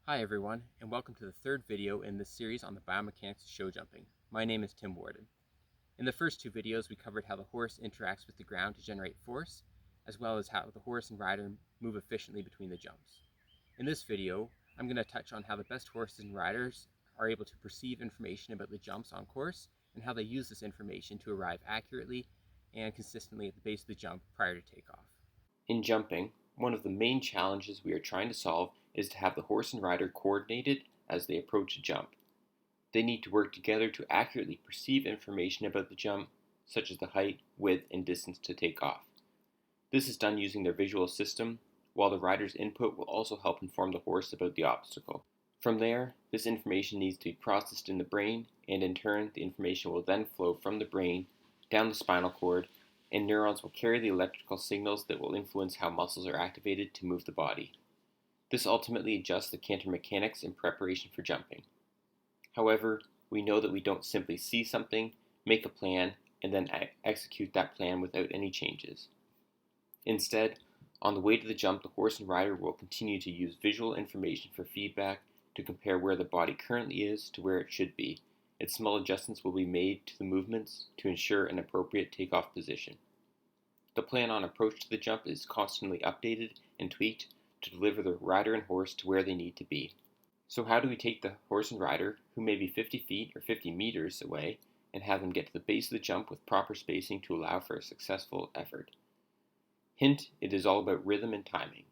Hi everyone, and welcome to the third video in this series on the biomechanics of show jumping. My name is Tim Warden. In the first two videos, we covered how the horse interacts with the ground to generate force, as well as how the horse and rider move efficiently between the jumps. In this video, I'm going to touch on how the best horses and riders are able to perceive information about the jumps on course, and how they use this information to arrive accurately and consistently at the base of the jump prior to takeoff. In jumping, one of the main challenges we are trying to solve is to have the horse and rider coordinated as they approach a jump. They need to work together to accurately perceive information about the jump, such as the height, width, and distance to take off. This is done using their visual system, while the rider's input will also help inform the horse about the obstacle. From there, this information needs to be processed in the brain, and in turn, the information will then flow from the brain down the spinal cord, and neurons will carry the electrical signals that will influence how muscles are activated to move the body. This ultimately adjusts the canter mechanics in preparation for jumping. However, we know that we don't simply see something, make a plan, and then execute that plan without any changes. Instead, on the way to the jump, the horse and rider will continue to use visual information for feedback to compare where the body currently is to where it should be, and small adjustments will be made to the movements to ensure an appropriate takeoff position. The plan on approach to the jump is constantly updated and tweaked to deliver the rider and horse to where they need to be. So how do we take the horse and rider, who may be 50 feet or 50 meters away, and have them get to the base of the jump with proper spacing to allow for a successful effort? Hint, it is all about rhythm and timing.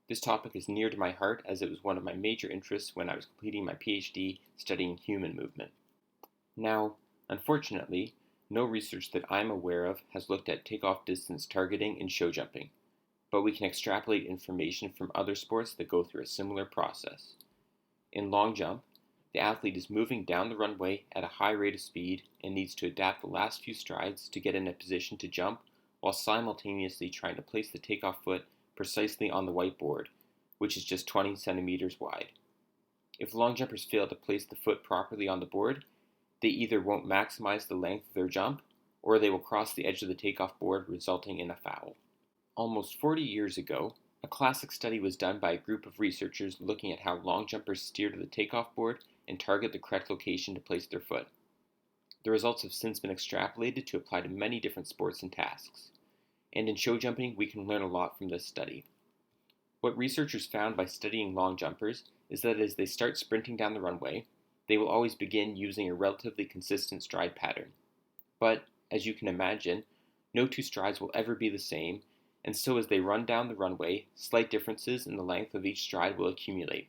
This topic is near to my heart as it was one of my major interests when I was completing my PhD studying human movement. Now, unfortunately, no research that I'm aware of has looked at takeoff distance targeting in show jumping, but we can extrapolate information from other sports that go through a similar process. In long jump, the athlete is moving down the runway at a high rate of speed and needs to adapt the last few strides to get in a position to jump while simultaneously trying to place the takeoff foot precisely on the whiteboard, which is just 20 centimeters wide. If long jumpers fail to place the foot properly on the board, they either won't maximize the length of their jump, or they will cross the edge of the takeoff board, resulting in a foul. Almost 40 years ago, a classic study was done by a group of researchers looking at how long jumpers steer to the takeoff board and target the correct location to place their foot. The results have since been extrapolated to apply to many different sports and tasks. And in show jumping, we can learn a lot from this study. What researchers found by studying long jumpers is that as they start sprinting down the runway, they will always begin using a relatively consistent stride pattern. But, as you can imagine, no two strides will ever be the same, and so as they run down the runway, slight differences in the length of each stride will accumulate.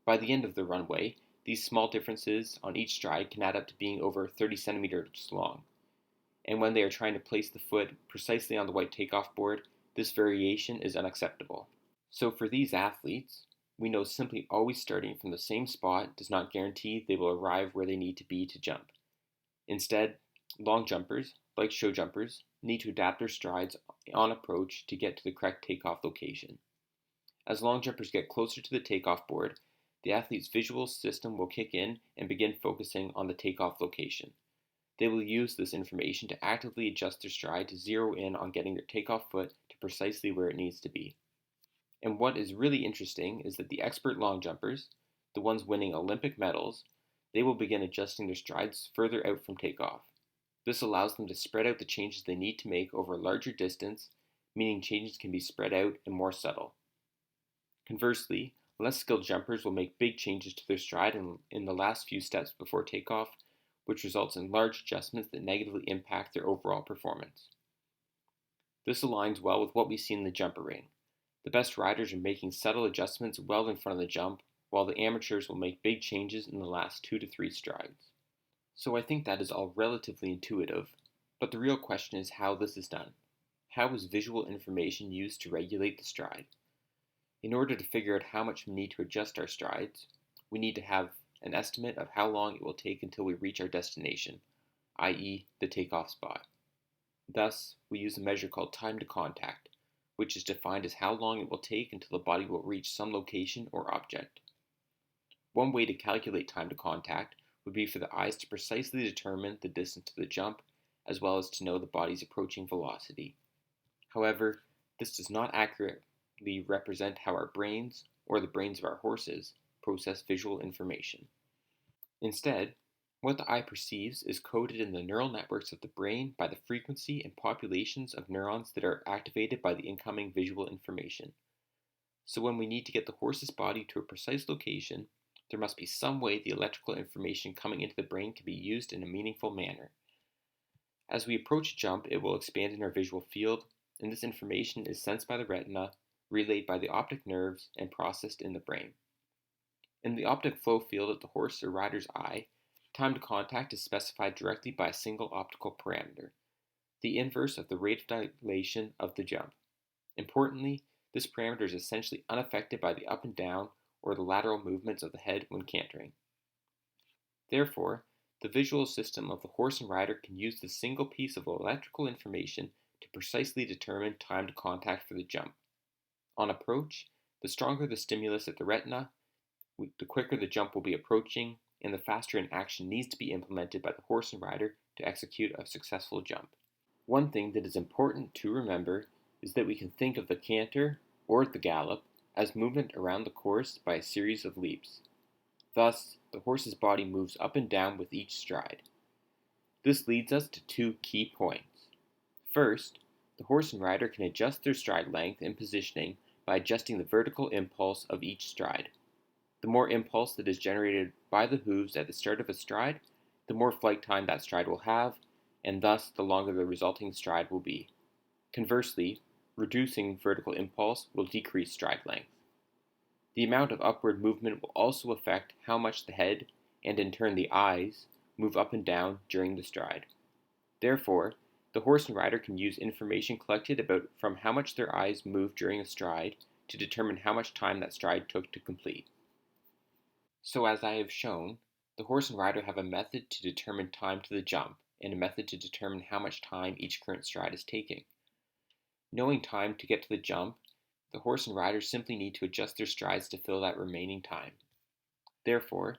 By the end of the runway, these small differences on each stride can add up to being over 30 centimeters long. And when they are trying to place the foot precisely on the white takeoff board, this variation is unacceptable. So for these athletes, we know simply always starting from the same spot does not guarantee they will arrive where they need to be to jump. Instead, long jumpers, like show jumpers, need to adapt their strides on approach to get to the correct takeoff location. As long jumpers get closer to the takeoff board, the athlete's visual system will kick in and begin focusing on the takeoff location. They will use this information to actively adjust their stride to zero in on getting their takeoff foot to precisely where it needs to be. And what is really interesting is that the expert long jumpers, the ones winning Olympic medals, they will begin adjusting their strides further out from takeoff. This allows them to spread out the changes they need to make over a larger distance, meaning changes can be spread out and more subtle. Conversely, less skilled jumpers will make big changes to their stride in the last few steps before takeoff, which results in large adjustments that negatively impact their overall performance. This aligns well with what we see in the jumper ring. The best riders are making subtle adjustments well in front of the jump, while the amateurs will make big changes in the last 2 to 3 strides. So I think that is all relatively intuitive, but the real question is how this is done. How is visual information used to regulate the stride? In order to figure out how much we need to adjust our strides, we need to have an estimate of how long it will take until we reach our destination, i.e. the takeoff spot. Thus, we use a measure called time to contact, which is defined as how long it will take until the body will reach some location or object. One way to calculate time to contact would be for the eyes to precisely determine the distance to the jump, as well as to know the body's approaching velocity. However, this does not accurately represent how our brains, or the brains of our horses, process visual information. Instead, what the eye perceives is coded in the neural networks of the brain by the frequency and populations of neurons that are activated by the incoming visual information. So when we need to get the horse's body to a precise location, there must be some way the electrical information coming into the brain can be used in a meaningful manner. As we approach a jump, it will expand in our visual field, and this information is sensed by the retina, relayed by the optic nerves, and processed in the brain. In the optic flow field of the horse or rider's eye, time to contact is specified directly by a single optical parameter, the inverse of the rate of dilation of the jump. Importantly, this parameter is essentially unaffected by the up and down or the lateral movements of the head when cantering. Therefore, the visual system of the horse and rider can use this single piece of electrical information to precisely determine time to contact for the jump. On approach, the stronger the stimulus at the retina, the quicker the jump will be approaching, and the faster an action needs to be implemented by the horse and rider to execute a successful jump. One thing that is important to remember is that we can think of the canter, or the gallop, as movement around the course by a series of leaps. Thus, the horse's body moves up and down with each stride. This leads us to two key points. First, the horse and rider can adjust their stride length and positioning by adjusting the vertical impulse of each stride. The more impulse that is generated by the hooves at the start of a stride, the more flight time that stride will have, and thus the longer the resulting stride will be. Conversely, reducing vertical impulse will decrease stride length. The amount of upward movement will also affect how much the head, and in turn the eyes, move up and down during the stride. Therefore, the horse and rider can use information collected from how much their eyes move during a stride to determine how much time that stride took to complete. So as I have shown, the horse and rider have a method to determine time to the jump and a method to determine how much time each current stride is taking. Knowing time to get to the jump, the horse and rider simply need to adjust their strides to fill that remaining time. Therefore,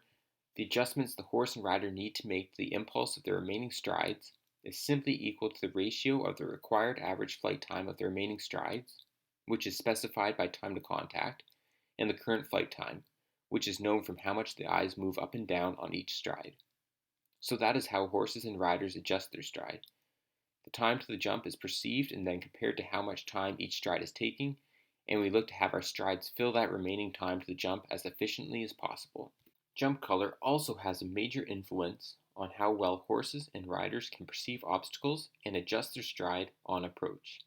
the adjustments the horse and rider need to make to the impulse of their remaining strides is simply equal to the ratio of the required average flight time of the remaining strides, which is specified by time to contact, and the current flight time, which is known from how much the eyes move up and down on each stride. So that is how horses and riders adjust their stride. The time to the jump is perceived and then compared to how much time each stride is taking, and we look to have our strides fill that remaining time to the jump as efficiently as possible. Jump color also has a major influence on how well horses and riders can perceive obstacles and adjust their stride on approach.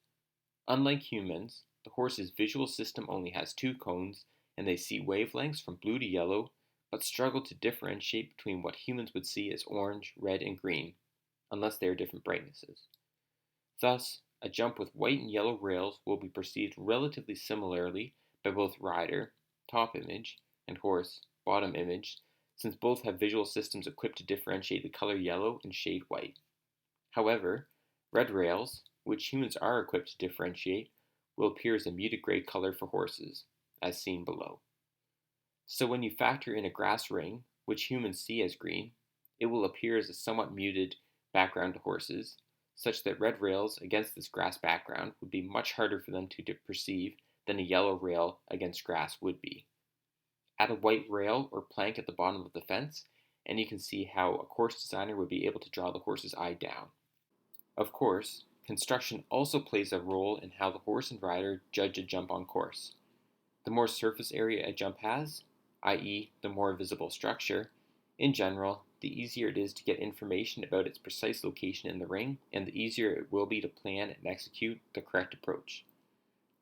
Unlike humans, the horse's visual system only has two cones, and they see wavelengths from blue to yellow, but struggle to differentiate between what humans would see as orange, red, and green, unless they are different brightnesses. Thus, a jump with white and yellow rails will be perceived relatively similarly by both rider, top image, and horse, bottom image, since both have visual systems equipped to differentiate the color yellow and shade white. However, red rails, which humans are equipped to differentiate, will appear as a muted gray color for horses, as seen below. So when you factor in a grass ring, which humans see as green, it will appear as a somewhat muted background to horses, such that red rails against this grass background would be much harder for them to perceive than a yellow rail against grass would be. Add a white rail or plank at the bottom of the fence, and you can see how a course designer would be able to draw the horse's eye down. Of course, construction also plays a role in how the horse and rider judge a jump on course. The more surface area a jump has, i.e. the more visible structure, in general, the easier it is to get information about its precise location in the ring, and the easier it will be to plan and execute the correct approach.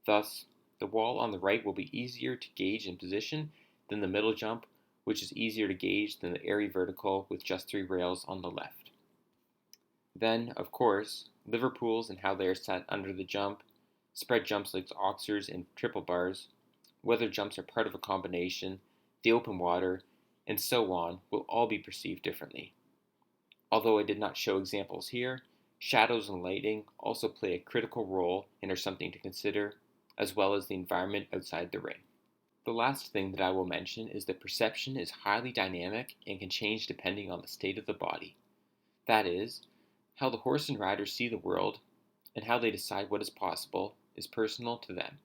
Thus, the wall on the right will be easier to gauge and position than the middle jump, which is easier to gauge than the airy vertical with just 3 rails on the left. Then, of course, liver pools and how they are set under the jump, spread jumps like oxers and triple bars, whether jumps are part of a combination, the open water, and so on will all be perceived differently. Although I did not show examples here, shadows and lighting also play a critical role and are something to consider, as well as the environment outside the ring. The last thing that I will mention is that perception is highly dynamic and can change depending on the state of the body. That is, how the horse and rider see the world and how they decide what is possible is personal to them.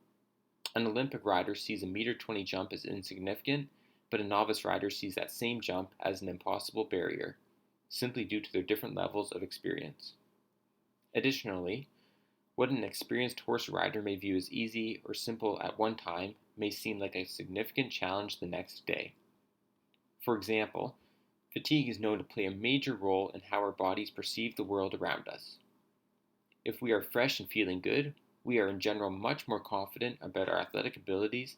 An Olympic rider sees a 1.20 meter jump as insignificant, but a novice rider sees that same jump as an impossible barrier, simply due to their different levels of experience. Additionally, what an experienced horse rider may view as easy or simple at one time may seem like a significant challenge the next day. For example, fatigue is known to play a major role in how our bodies perceive the world around us. If we are fresh and feeling good, we are in general much more confident about our athletic abilities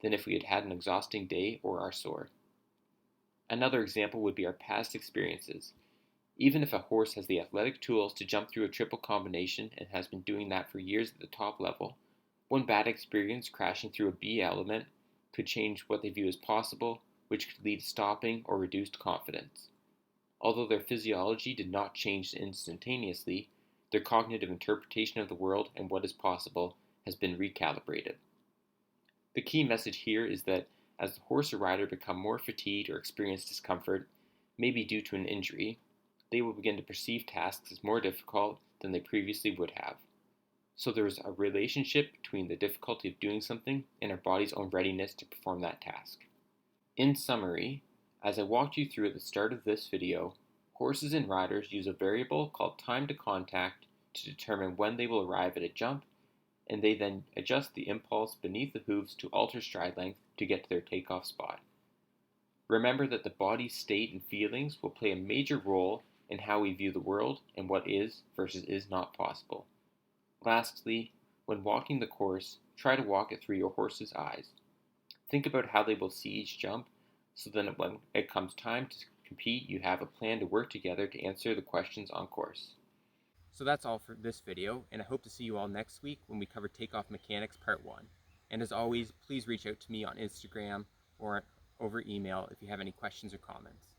than if we had had an exhausting day or are sore. Another example would be our past experiences. Even if a horse has the athletic tools to jump through a triple combination and has been doing that for years at the top level, one bad experience crashing through a B element could change what they view as possible, which could lead to stopping or reduced confidence. Although their physiology did not change instantaneously, their cognitive interpretation of the world and what is possible has been recalibrated. The key message here is that as the horse or rider become more fatigued or experience discomfort, maybe due to an injury, they will begin to perceive tasks as more difficult than they previously would have. So there is a relationship between the difficulty of doing something and our body's own readiness to perform that task. In summary, as I walked you through at the start of this video, horses and riders use a variable called time to contact to determine when they will arrive at a jump, and they then adjust the impulse beneath the hooves to alter stride length to get to their takeoff spot. Remember that the body's state and feelings will play a major role in how we view the world and what is versus is not possible. Lastly, when walking the course, try to walk it through your horse's eyes. Think about how they will see each jump, so then when it comes time to compete, you have a plan to work together to answer the questions on course. So that's all for this video, and I hope to see you all next week when we cover Takeoff Mechanics Part 1. And as always, please reach out to me on Instagram or over email if you have any questions or comments.